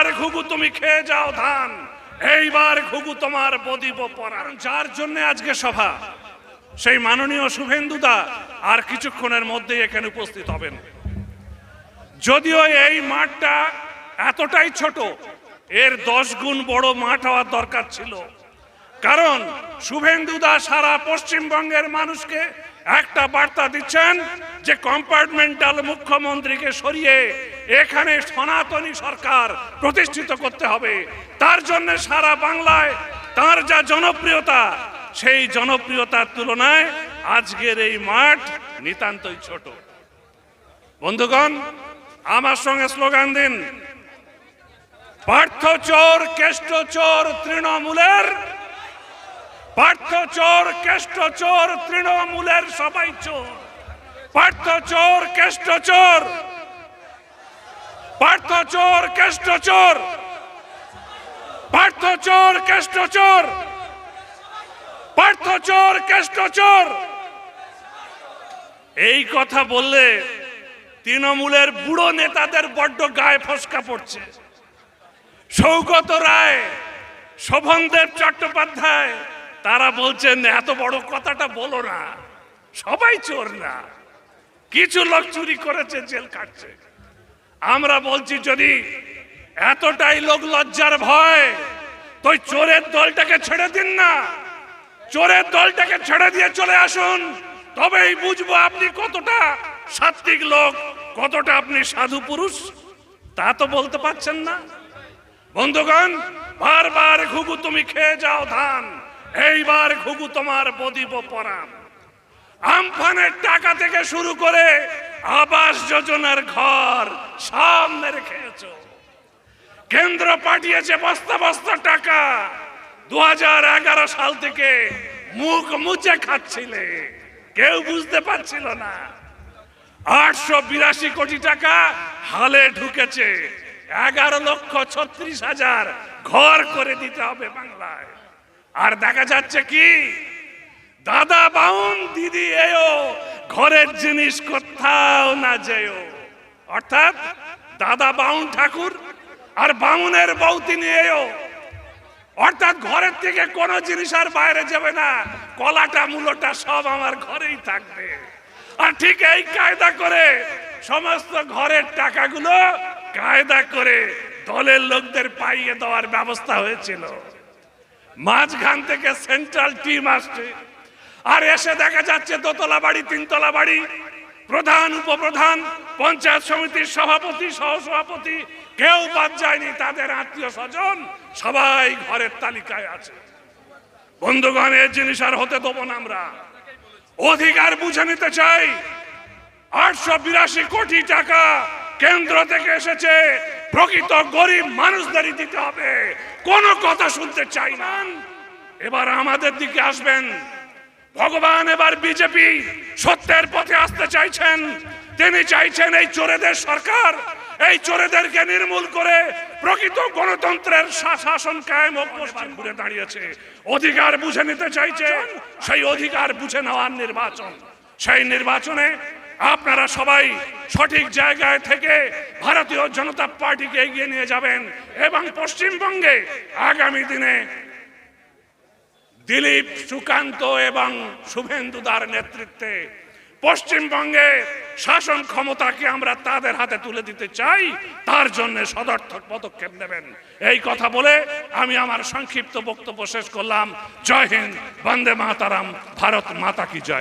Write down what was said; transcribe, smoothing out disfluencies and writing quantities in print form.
বারবার ঘুঘু তুমি খেয়ে যাও ধান, এইবার ঘুঘু তোমার বদিব পরাণ। যার জন্য আজকে সভা, সেই মাননীয় শুভেন্দুদা আর কিছুক্ষণের মধ্যেই এখানে উপস্থিত হবেন। যদিও এই মাঠটা এতটাই ছোট, এর 10 গুণ বড় মাঠ হওয়ার দরকার ছিল। কারণ শুভেন্দুদা সারা পশ্চিমবঙ্গের মানুষকে একটা বার্তা দিচ্ছেন যে কম্পার্টমেন্টাল মুখ্যমন্ত্রীকে সরিয়ে এখানে সনাতনী সরকার প্রতিষ্ঠিত করতে হবে। তার জন্য সারা বাংলায় তার যা জনপ্রিয়তা, সেই জনপ্রিয়তার তুলনায় আজকের এই মাঠ নিতান্তই ছোট। বন্ধুগণ, আমার সঙ্গে স্লোগান দিন, পার্থ চোর কেষ্ট চোর তৃণমূলের, পার্থ চোর কেষ্ট চোর তৃণমূলের সবাই চোর, পার্থ চোর কেষ্ট চোর, পার্থ চোর কেষ্ট চোর, পার্থ চোর কেষ্ট চোর, পার্থ চোর কেষ্ট চোর। এই কথা বললে তৃণমূলের বুড়ো নেতাদের বড্ড গায়ে ফসকা পড়ছে। সৌগত রায়, শোভনদেব চট্টোপাধ্যায় তারা বলছেন এত বড় কথাটা বলো না, সবাই চোর না, কিছু লোক চুরি করেছে, জেল কাটছে। আমরা বলছি যদি এতটাই লোক লজ্জার ভয়, তো চোরের দলটাকে ছেড়ে দিন না, চোরের দলটাকে ছেড়ে দিয়ে চলে আসুন, তবেই বুঝবো আপনি কতটা সাত্বিক লোক, কতটা আপনি সাধু পুরুষ। তা তো বলতে পারছেন না। বন্ধুগণ, বারবার ঘুঘু তুমি খেয়ে যাও ধান, এইবার ঘুঘু তোমার বদিব পরাণ। আমফানের টাকা থেকে শুরু করে আবাস যোজনার ঘর সব মেরে খেয়েছ। কেন্দ্র পাঠিয়েছে বস্তা বস্তা টাকা, 2011 সাল থেকে মুখ মুছে খাচ্ছিলে, কেউ বুঝতে পারছিল না। 882 কোটি টাকা হালে ঢুকেছে, 11,36,000 ঘর করে দিতে হবে বাংলায়। আর দেখা যাচ্ছে কি, দাদা বাউন দিদি এও, ঘরের জিনিস কোথাও না যেও। অর্থাৎ দাদা বাউন ঠাকুর আর বাউনের বউ তিনি এও, অর্থাৎ ঘরের থেকে কোনো জিনিস আর বাইরে যাবে না, কলাটা মূলটা সব আমার ঘরেই থাকবে। আর ঠিক এই কায়দা করে সমস্ত ঘরের টাকাগুলো কায়দা করে দলের লোকদের পাইয়ে দেওয়ার ব্যবস্থা হয়েছিল। মাঝখান থেকে সেন্ট্রাল টিম আসছে, আর এসে দেখা যাচ্ছে দোতলা বাড়ি, তিনতলা বাড়ি, প্রধান উপপ্রধান, পঞ্চায়েত সমিতির সভাপতি সহসভাপতি কেউ বাদ যায়নি, তাদের আত্মীয় স্বজন সবাই ঘরের তালিকায় আছে। বন্ধুগণ, এই জিনিস আর হতে দেবো না আমরা। অধিকার বুঝে নিতে চাই। 882 কোটি টাকা কেন্দ্র থেকে এসেছে, প্রকৃত গরিব মানুষদেরই দিতে হবে, কোনো কথা শুনতে চাই না। এবার আমাদের দিকে আসবেন ভগবান। এবার বিজেপি সত্যের পথে আসতে চাইছেন, তিনি চাইছেন এই চোরেদের সরকার, এই চোরেদেরকে নির্মূল করে প্রকৃত গণতন্ত্রের শাসন কায়েম ঘুরে দাঁড়িয়েছে। অধিকার বুঝে নিতে চাইছেন, সেই অধিকার বুঝে নেওয়ার নির্বাচন। সেই নির্বাচনে আপনারা সবাই সঠিক জায়গায় থেকে ভারতীয় জনতা পার্টিকে এগিয়ে নিয়ে যাবেন এবং পশ্চিমবঙ্গে আগামী দিনে দিলীপ, সুকান্ত এবং শুভেন্দুদার নেতৃত্বে পশ্চিমবঙ্গে শাসন ক্ষমতাকে আমরা তাদের হাতে তুলে দিতে চাই। তার জন্য সদর্থক পদক্ষেপ নেবেন। এই কথা বলে আমি আমার সংক্ষিপ্ত বক্তব্য শেষ করলাম। জয় হিন্দ, বন্দে মাতারাম, ভারত মাতা কি জয়।